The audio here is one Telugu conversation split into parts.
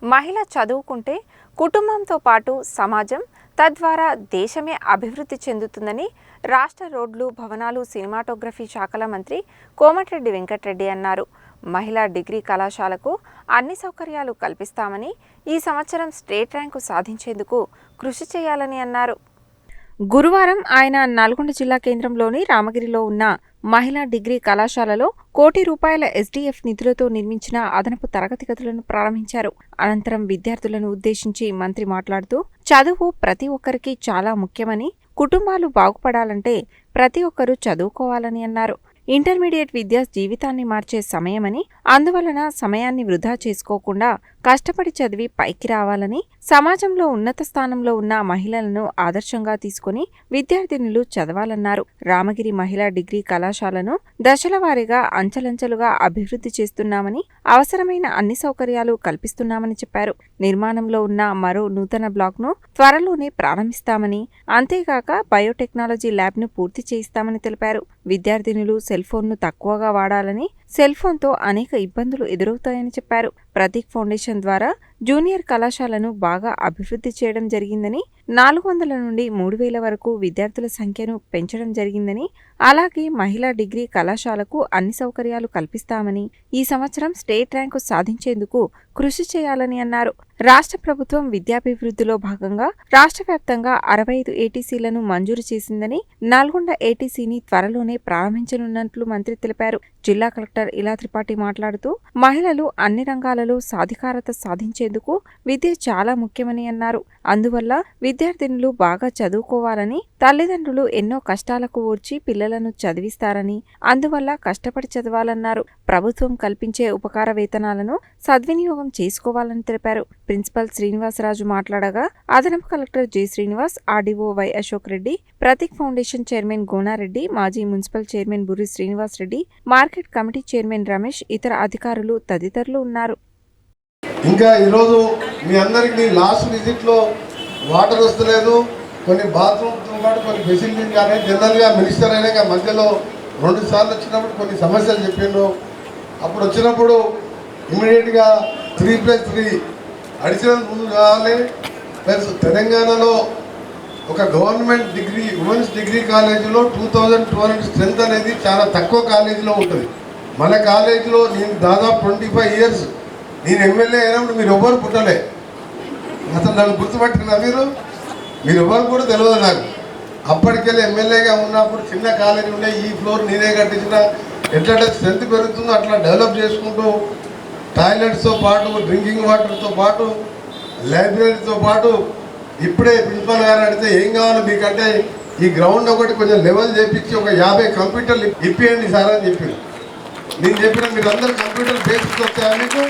మహిళ చదువుకుంటే కుటుంబంతో పాటు సమాజం తద్వారా దేశమే అభివృద్ధి చెందుతుందని రాష్ట్ర రోడ్లు భవనాలు సినిమాటోగ్రఫీ శాఖల మంత్రి కోమటిరెడ్డి వెంకటరెడ్డి అన్నారు. మహిళా డిగ్రీ కళాశాలకు అన్ని సౌకర్యాలు కల్పిస్తామని, ఈ సంవత్సరం స్టేట్ ర్యాంకు సాధించేందుకు కృషి చేయాలని అన్నారు. గురువారం ఆయన నల్గొండ జిల్లా కేంద్రంలోని రామగిరిలో ఉన్న మహిళా డిగ్రీ కళాశాలలో ₹1 కోటి ఎస్డీఎఫ్ నిధులతో నిర్మించిన అదనపు తరగతి గదులను ప్రారంభించారు. అనంతరం విద్యార్థులను ఉద్దేశించి మంత్రి మాట్లాడుతూ, చదువు ప్రతి ఒక్కరికి చాలా ముఖ్యమని, కుటుంబాలు బాగుపడాలంటే ప్రతి ఒక్కరూ చదువుకోవాలని అన్నారు. ఇంటర్మీడియట్ విద్య జీవితాన్ని మార్చే సమయమని, అందువలన సమయాన్ని వృధా చేసుకోకుండా కష్టపడి చదివి పైకి రావాలని, సమాజంలో ఉన్నత స్థానంలో ఉన్న మహిళలను ఆదర్శంగా తీసుకుని విద్యార్థినులు చదవాలన్నారు. రామగిరి మహిళా డిగ్రీ కళాశాలను దశల వారీగా అంచెలంచెలుగా అభివృద్ధి చేస్తున్నామని, అవసరమైన అన్ని సౌకర్యాలు కల్పిస్తున్నామని చెప్పారు. నిర్మాణంలో ఉన్న మరో నూతన బ్లాక్ను త్వరలోనే ప్రారంభిస్తామని, అంతేగాక బయోటెక్నాలజీ ల్యాబ్ను పూర్తి చేయిస్తామని తెలిపారు. విద్యార్థినులు సెల్ ఫోన్ను తక్కువగా వాడాలని, సెల్ ఫోన్తో అనేక ఇబ్బందులు ఎదురవుతాయని చెప్పారు. ప్రతీక్ ఫౌండేషన్ ద్వారా జూనియర్ కళాశాలను బాగా అభివృద్ధి చేయడం జరిగిందని, 400 నుండి 3000 వరకు విద్యార్థుల సంఖ్యను పెంచడం జరిగిందని, అలాగే మహిళా డిగ్రీ కళాశాలకు అన్ని సౌకర్యాలు కల్పిస్తామని, ఈ సంవత్సరం స్టేట్ ర్యాంకు సాధించేందుకు కృషి చేయాలని అన్నారు. రాష్ట్ర ప్రభుత్వం విద్యాభివృద్ధిలో భాగంగా రాష్ట్ర వ్యాప్తంగా 65 ఏటీసీలను మంజూరు చేసిందని, నల్గొండ ఏటీసీని త్వరలోనే ప్రారంభించనున్నట్లు మంత్రి తెలిపారు. జిల్లా కలెక్టర్ ఇలా త్రిపాఠి మాట్లాడుతూ, మహిళలు అన్ని రంగాలలో సాధికారత సాధించేందుకు విద్య చాలా ముఖ్యమని అన్నారు. అందువల్ల విద్యార్థినులు బాగా చదువుకోవాలని, తల్లిదండ్రులు ఎన్నో కష్టాలకు ఓర్చి పిల్లలను చదివిస్తారని, అందువల్ల కష్టపడి చదవాలన్నారు. ప్రభుత్వం కల్పించే ఉపకార వేతనాలను సద్వినియోగం చేసుకోవాలని తెలిపారు. ప్రిన్సిపల్ శ్రీనివాసరాజు మాట్లాడగా, అదనపు collector J Srinivas, RDO Y Ashok Reddy, Prateek foundation chairman Gonareddy, మాజీ municipal chairman Burri Srinivas Reddy, market committee chairman Ramesh, ఇతర అధికారులు తదితరులు ఉన్నారు. ఇంకా ఈరోజు మీ అందరికీ లాస్ట్ విజిట్లో వాటర్ వస్తలేదు, కొన్ని బాత్రూమ్తో పాటు కొన్ని ఫెసిలిటీస్ కానీ జనరల్గా మినిస్టర్ అయినాక మధ్యలో 2 సార్లు వచ్చినప్పుడు కొన్ని సమస్యలు చెప్పిండ్రు. అప్పుడు వచ్చినప్పుడు ఇమ్మీడియట్గా 3+3 అడిషనల్ రూమ్ కావాలి. ప్లస్ తెలంగాణలో ఒక గవర్నమెంట్ డిగ్రీ ఉమెన్స్ డిగ్రీ కాలేజీలో 2200 స్ట్రెంత్ అనేది చాలా తక్కువ కాలేజీలో ఉంటుంది. మన కాలేజీలో నేను దాదాపు 25 ఇయర్స్ నేను ఎమ్మెల్యే అయినప్పుడు మీరు ఎవరు పుట్టలే. అసలు నన్ను గుర్తుపట్టినా మీరు ఎవరు కూడా తెలియదు నాకు. అప్పటికెళ్ళి ఎమ్మెల్యేగా ఉన్నప్పుడు చిన్న కాలేజీ ఉండే, ఈ ఫ్లోర్ నేనే కట్టించిన. ఎట్లా స్ట్రెంత్ పెరుగుతుందో అట్లా డెవలప్ చేసుకుంటూ టాయిలెట్స్తో పాటు, డ్రింకింగ్ వాటర్తో పాటు, లైబ్రరీతో పాటు, ఇప్పుడే ప్రిన్సిపల్ గారు అడిగితే ఏం కావాలి మీకంటే ఈ గ్రౌండ్ ఒకటి కొంచెం లెవెల్ చేపించి ఒక 50 కంప్యూటర్లు ఇప్పియండి సార్ అని చెప్పింది. నేను చెప్పిన మీరు అందరు కంప్యూటర్ బేసిక్స్ వస్తాయా మీకు?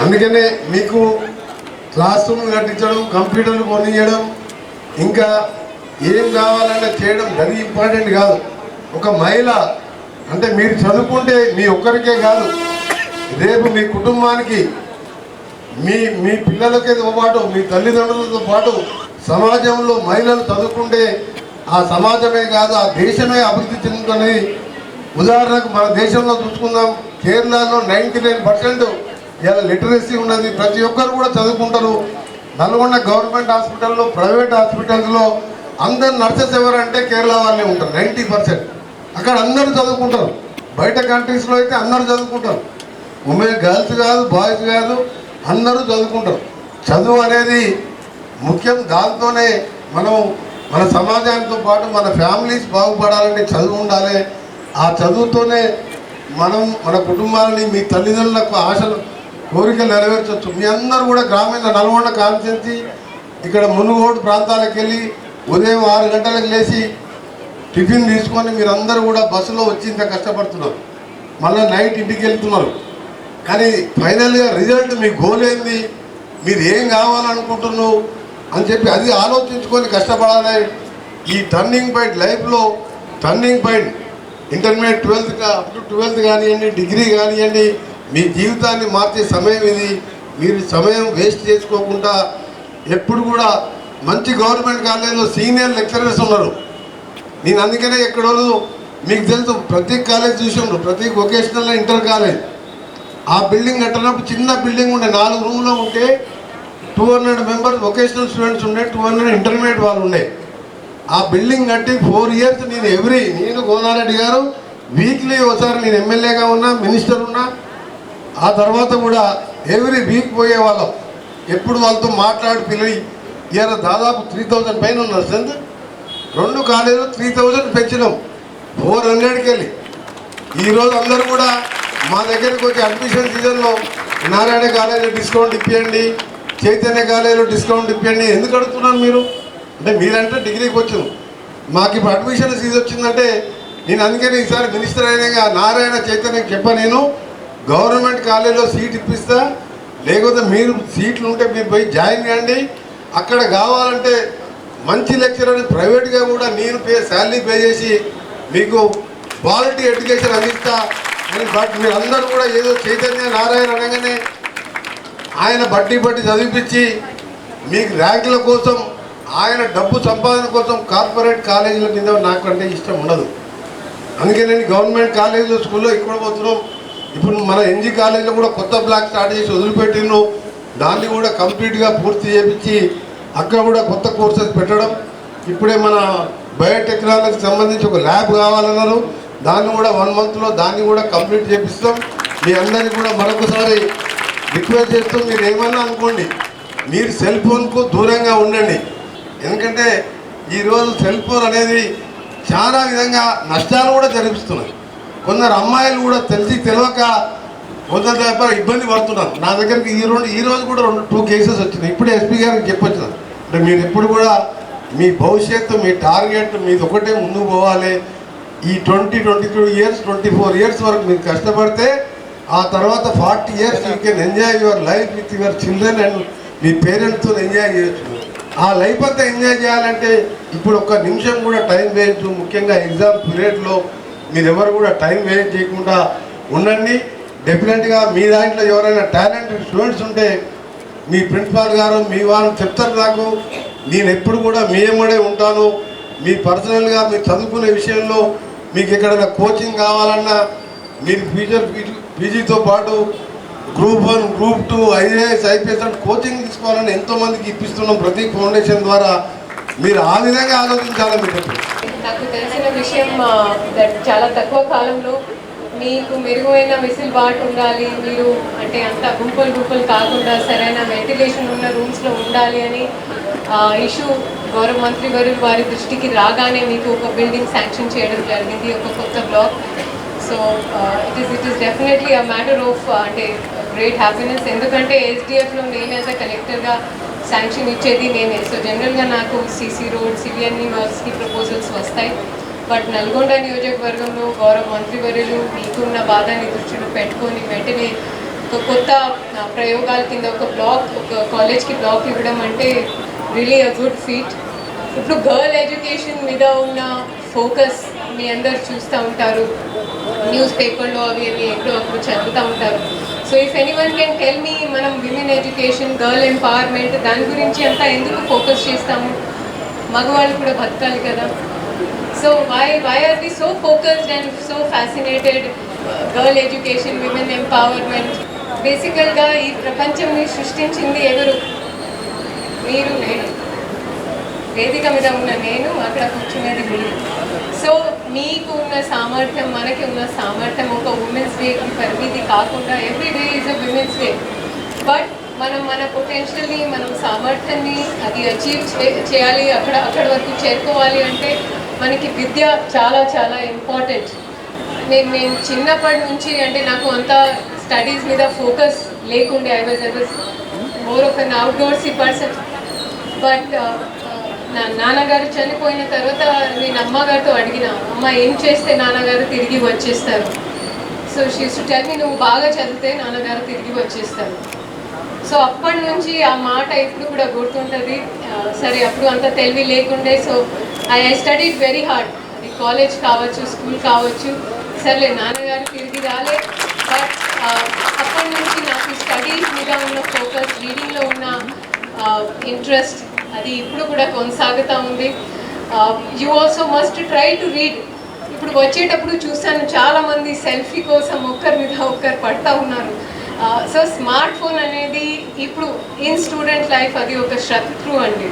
అందుకనే మీకు క్లాస్ రూమ్ కట్టించడం, కంప్యూటర్లు కొనియడం, ఇంకా ఏం కావాలన్నా చేయడం అది ఇంపార్టెంట్ కాదు. ఒక మహిళ అంటే మీరు చదువుకుంటే మీ ఒక్కరికే కాదు, రేపు మీ కుటుంబానికి, మీ పిల్లలతో పాటు, మీ తల్లిదండ్రులతో పాటు సమాజంలో మహిళలు చదువుకుంటే ఆ సమాజమే కాదు ఆ దేశమే అభివృద్ధి చెందుతుంది. ఉదాహరణకు మన దేశంలో చూసుకుందాం, కేరళలో 99% ఇలా లిటరసీ ఉన్నది. ప్రతి ఒక్కరు కూడా చదువుకుంటారు. నల్గొండ గవర్నమెంట్ హాస్పిటల్లో, ప్రైవేట్ హాస్పిటల్స్లో అందరు నర్సెస్ ఎవరంటే కేరళ వాళ్ళే ఉంటారు. 90% అక్కడ అందరూ చదువుకుంటారు. బయట కంట్రీస్లో అయితే అందరూ చదువుకుంటారు. ఉమెన్, గర్ల్స్ కాదు, బాయ్స్ కాదు, అందరూ చదువుకుంటారు. చదువు అనేది ముఖ్యం. దాంతోనే మనం మన సమాజంతో పాటు మన ఫ్యామిలీస్ బాగుపడాలంటే చదువు ఉండాలి. ఆ చదువుతోనే మనం మన కుటుంబాలని, మీ తల్లిదండ్రులకు ఆశలు, కోరికలు నెరవేర్చవచ్చు. మీ అందరూ కూడా గ్రామీణ నల్గొండ కాన్స్టిట్యున్సీ ఇక్కడ మునుగోడు ప్రాంతాలకు వెళ్ళి ఉదయం 6 గంటలకు లేచి టిఫిన్ తీసుకొని మీరందరూ కూడా బస్సులో వచ్చి ఇంత కష్టపడుతున్నారు. మళ్ళీ నైట్ ఇంటికి వెళ్తున్నారు. కానీ ఫైనల్గా రిజల్ట్ మీ గోల్ ఏంది, మీరు ఏం కావాలనుకుంటున్నావు అని చెప్పి అది ఆలోచించుకొని కష్టపడాలి. ఈ టర్నింగ్ పాయింట్ లైఫ్లో, టర్నింగ్ పాయింట్ ఇంటర్మీడియట్ 12th కానివ్వండి, డిగ్రీ కానివ్వండి, మీ జీవితాన్ని మార్చే సమయం ఇది. మీరు సమయం వేస్ట్ చేసుకోకుండా ఎప్పుడు కూడా మంచి గవర్నమెంట్ కాలేజీలో సీనియర్ లెక్చరర్స్ ఉన్నారు. నేను అందుకనే ఎక్కడో మీకు తెలుసు ప్రతి కాలేజ్ చూసాము, ప్రతి వొకేషనల్ ఇంటర్ కాలేజ్ ఆ బిల్డింగ్ కట్టినప్పుడు చిన్న బిల్డింగ్ ఉండే 4 రూమ్లో ఉంటే 200 మెంబర్స్ వొకేషనల్ స్టూడెంట్స్ ఉండే, 200 ఇంటర్మీడియట్ వాళ్ళు ఉండే. ఆ బిల్డింగ్ కట్టి 4 ఇయర్స్ నేను గోనారెడ్డి గారు వీక్లీ ఒకసారి నేను ఎమ్మెల్యేగా ఉన్నా, మినిస్టర్ ఉన్నా, ఆ తర్వాత కూడా ఎవ్రీ వీక్ పోయేవాళ్ళం. ఎప్పుడు వాళ్ళతో మాట్లాడి పిల్లలు ఇవాళ దాదాపు 3000 పైన ఉన్నారు స్ట్రెంత్. 2 కాలేజీలు 3000 పెంచినాం 400కి వెళ్ళి. ఈరోజు అందరూ కూడా మా దగ్గరికి వచ్చి అడ్మిషన్ సీజన్లో నారాయణ కాలేజీలో డిస్కౌంట్ ఇప్పియండి, చైతన్య కాలేజీలో డిస్కౌంట్ ఇప్పియండి. ఎందుకు అడుగుతున్నారు మీరు అంటే మీరంటే డిగ్రీకి వచ్చాను, మాకు ఇప్పుడు అడ్మిషన్ సీజన్ వచ్చిందంటే నేను అందుకని ఈసారి మినిస్టర్ అయినాక నారాయణ చైతన్యకి చెప్పా, నేను గవర్నమెంట్ కాలేజీలో సీట్ ఇప్పిస్తా, లేకపోతే మీరు సీట్లు ఉంటే మీరు పోయి జాయిన్ కాండి, అక్కడ కావాలంటే మంచి లెక్చరర్ ప్రైవేట్గా కూడా నేను శాలరీ పే చేసి మీకు క్వాలిటీ ఎడ్యుకేషన్ అందిస్తా అని. బట్ మీరు అందరూ కూడా ఏదో చైతన్య నారాయణ అనగానే ఆయన బట్టి చదివిపించి మీకు ర్యాంకుల కోసం, ఆయన డబ్బు సంపాదన కోసం కార్పొరేట్ కాలేజీల మీద నాకంటే ఇష్టం ఉండదు. అందుకే నేను గవర్నమెంట్ కాలేజీలో స్కూల్లో ఇక్కడ పోతున్నాం. ఇప్పుడు మన ఎన్జీ కాలేజీలో కూడా కొత్త బ్లాక్ స్టార్ట్ చేసి వదిలిపెట్టిను, దాన్ని కూడా కంప్లీట్గా పూర్తి చేయించి అక్కడ కూడా కొత్త కోర్సెస్ పెట్టడం. ఇప్పుడే మన బయోటెక్నాలజీకి సంబంధించి ఒక ల్యాబ్ కావాలన్నారు, దాన్ని కూడా 1 మంత్లో దాన్ని కూడా కంప్లీట్ చేపిస్తాం. మీ అందరికీ కూడా మరొకసారి రిక్వెస్ట్ చేస్తూ మీరు ఏమన్నా అనుకోండి, మీరు సెల్ ఫోన్కు దూరంగా ఉండండి. ఎందుకంటే ఈరోజు సెల్ ఫోన్ అనేది చాలా విధంగా నష్టాలు కూడా జరిపిస్తున్నాయి. కొందరు అమ్మాయిలు కూడా తెలియక కొందరు ఇబ్బంది పడుతున్నారు. నా దగ్గరికి ఈరోజు కూడా 2 కేసెస్ వచ్చినాయి. ఇప్పుడే ఎస్పీ గారికి చెప్పొచ్చినారు. అంటే మీరు ఎప్పుడు కూడా మీ భవిష్యత్తు, మీ టార్గెట్ మీది ఒకటే ముందుకు పోవాలి. ఈ 22 ఇయర్స్ 24 ఇయర్స్ వరకు మీరు కష్టపడితే ఆ తర్వాత 40 years you can enjoy your life with your children and మీ పేరెంట్స్తో ఎంజాయ్ చేయొచ్చు. ఆ లైఫ్ అంతా ఎంజాయ్ చేయాలంటే ఇప్పుడు 1 నిమిషం కూడా టైం వేస్ట్. ముఖ్యంగా ఎగ్జామ్ పీరియడ్లో మీరు ఎవరు కూడా టైం వేస్ట్ చేయకుండా ఉండండి. డెఫినెట్గా మీ దాంట్లో ఎవరైనా టాలెంటెడ్ స్టూడెంట్స్ ఉంటే మీ ప్రిన్సిపాల్ గారు మీ వాళ్ళు చెప్తారు నాకు, నేను ఎప్పుడు కూడా మీ ఎమ్మడే ఉంటాను. మీ పర్సనల్గా మీరు చదువుకునే విషయంలో మీకు ఎక్కడైనా కోచింగ్ కావాలన్నా మీరు పీజీతో పాటు గ్రూప్ 1, గ్రూప్ 2, IAS, IPS అంటే కోచింగ్ తీసుకోవాలని ఎంతోమందికి ఇప్పిస్తున్నాం ప్రతి ఫౌండేషన్ ద్వారా. మీరు ఆ విధంగా ఆలోచించాలని మీరు. నాకు తెలిసిన విషయం చాలా తక్కువ కాలంలో మీకు మెరుగైన వెసులుబాటు ఉండాలి, మీరు అంటే అంత గుంపులు కాకుండా సరైన వెంటిలేషన్ ఉన్న రూమ్స్లో ఉండాలి అని ఇష్యూ గౌరవ మంత్రి వారి దృష్టికి రాగానే మీకు ఒక బిల్డింగ్ శాంక్షన్ చేయడం జరిగింది, ఒక కొత్త block. So it is definitely a matter of అంటే గ్రేట్ హ్యాపీనెస్. ఎందుకంటే SDFలో నేను యాజ్ అ కలెక్టర్గా శాంక్షన్ ఇచ్చేది నేనే. సో జనరల్గా నాకు CC రోడ్, సివిఎన్ఈ వర్క్స్కి ప్రపోజల్స్ వస్తాయి. బట్ నల్గొండ నియోజకవర్గంలో గౌరవ మంత్రివర్యులు మీకున్న బాధని దృష్టిలో పెట్టుకొని వెంటనే ఒక కొత్త ప్రయోగాల కింద ఒక కాలేజ్కి బ్లాక్ ఇవ్వడం అంటే రియలీ అ గుడ్ ఫీట్. ఇప్పుడు గర్ల్ ఎడ్యుకేషన్ మీద ఉన్న ఫోకస్ మీ అందరు చూస్తూ ఉంటారు, న్యూస్ పేపర్లో అవి ఎక్కడో అప్పుడు చదువుతూ ఉంటారు. So if anyone can tell me, మనం విమెన్ ఎడ్యుకేషన్, గర్ల్ ఎంపవర్మెంట్ దాని గురించి అంతా ఎందుకు ఫోకస్ చేస్తాము? మగవాళ్ళు కూడా బతకాలి కదా. So why are we so focused and so fascinated? Girl education, women empowerment. బేసికల్గా ఈ ప్రపంచంని సృష్టించింది ఎవరు? మీరు, నేను. వేదిక మీద ఉన్న నేను, అక్కడ కూర్చునేది మీరు. సో మీకు ఉన్న సామర్థ్యం, మనకి ఉన్న సామర్థ్యం ఒక ఉమెన్స్ డేకి పరిమితి కాకుండా every day is a women's day. But మనం మన పొటెన్షియల్ని, మనం సామర్థ్యాన్ని అది అచీవ్ చేయాలి, అక్కడ వరకు చేరుకోవాలి అంటే మనకి విద్య చాలా చాలా ఇంపార్టెంట్. నేను చిన్నప్పటి నుంచి అంటే నాకు అంత స్టడీస్ మీద ఫోకస్ లేకుండే. I was more of an outdoorsy person. But నా నాన్నగారు చనిపోయిన తర్వాత నేను అమ్మగారితో అడిగిన, అమ్మ ఏం చేస్తే నాన్నగారు తిరిగి వచ్చేస్తారు? So she used to tell me, నువ్వు బాగా చదివితే నాన్నగారు తిరిగి వచ్చేస్తారు. సో అప్పటి నుంచి ఆ మాట ఇప్పుడు కూడా గుర్తుంటుంది. సరే అప్పుడు అంత తెలివి లేకుండే. So I studied very hard. అది కాలేజ్ కావచ్చు, స్కూల్ కావచ్చు. సర్లే నాన్నగారు తిరిగి రాలే. బట్ అప్పటి నుంచి నాకు స్టడీస్ మీద ఉన్న ఫోకస్, రీడింగ్లో ఉన్న ఇంట్రెస్ట్ అది ఇప్పుడు కూడా కొనసాగుతూ ఉంది. You also must try to read. ఇప్పుడు వచ్చేటప్పుడు చూస్తాను చాలామంది సెల్ఫీ కోసం ఒక్కరి మీద ఒక్కరు పడతా ఉన్నారు. సో స్మార్ట్ ఫోన్ అనేది ఇప్పుడు ఇన్ స్టూడెంట్ లైఫ్ అది ఒక శత్రువు అండి.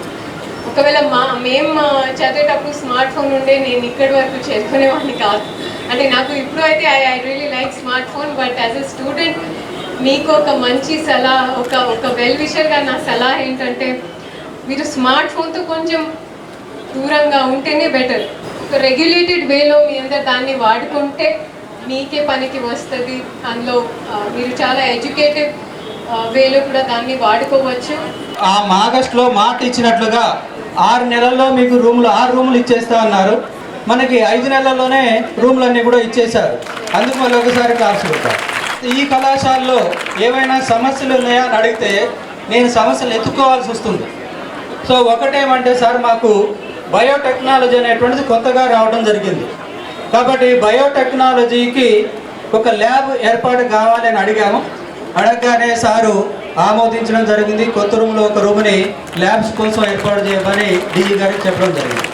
ఒకవేళ మేము చదివేటప్పుడు స్మార్ట్ ఫోన్ ఉండే నేను ఇక్కడి వరకు చేరుకునేవాడిని కాదు. అంటే నాకు ఇప్పుడు అయితే I really like smart phone. But as a student మీకు ఒక మంచి సలహా, ఒక వెల్ విషర్గా నా సలహా ఏంటంటే మీరు స్మార్ట్ ఫోన్తో కొంచెం దూరంగా ఉంటేనే బెటర్. ఒక రెగ్యులేటెడ్ వేలో మీ అందరు దాన్ని వాడుకుంటే మీకే పనికి వస్తుంది. అందులో మీరు చాలా ఎడ్యుకేటెడ్ వేలో కూడా దాన్ని వాడుకోవచ్చు. ఆ ఆగస్టులో మాట ఇచ్చినట్లుగా 6 నెలల్లో మీకు 6 రూములు ఇచ్చేస్తా అన్నారు. మనకి 5 నెలల్లోనే రూములన్నీ కూడా ఇచ్చేశారు. అందుకు మళ్ళీ ఒకసారి క్లాస్ పెట్టారు. ఈ కళాశాలలో ఏమైనా సమస్యలు ఉన్నాయా అని అడిగితే నేను సమస్యలు ఎత్తుకోవాల్సి వస్తుంది. సో ఒకటేమంటే సార్, మాకు బయోటెక్నాలజీ అనేటువంటిది కొత్తగా రావడం జరిగింది. కాబట్టి బయోటెక్నాలజీకి ఒక ల్యాబ్ ఏర్పాటు కావాలని అడిగాము. అడగగానే సారు ఆమోదించడం జరిగింది. కొత్త రూమ్లో ఒక రూమ్ని ల్యాబ్స్ కోసం ఏర్పాటు చేయమని డీజీ గారికి చెప్పడం జరిగింది.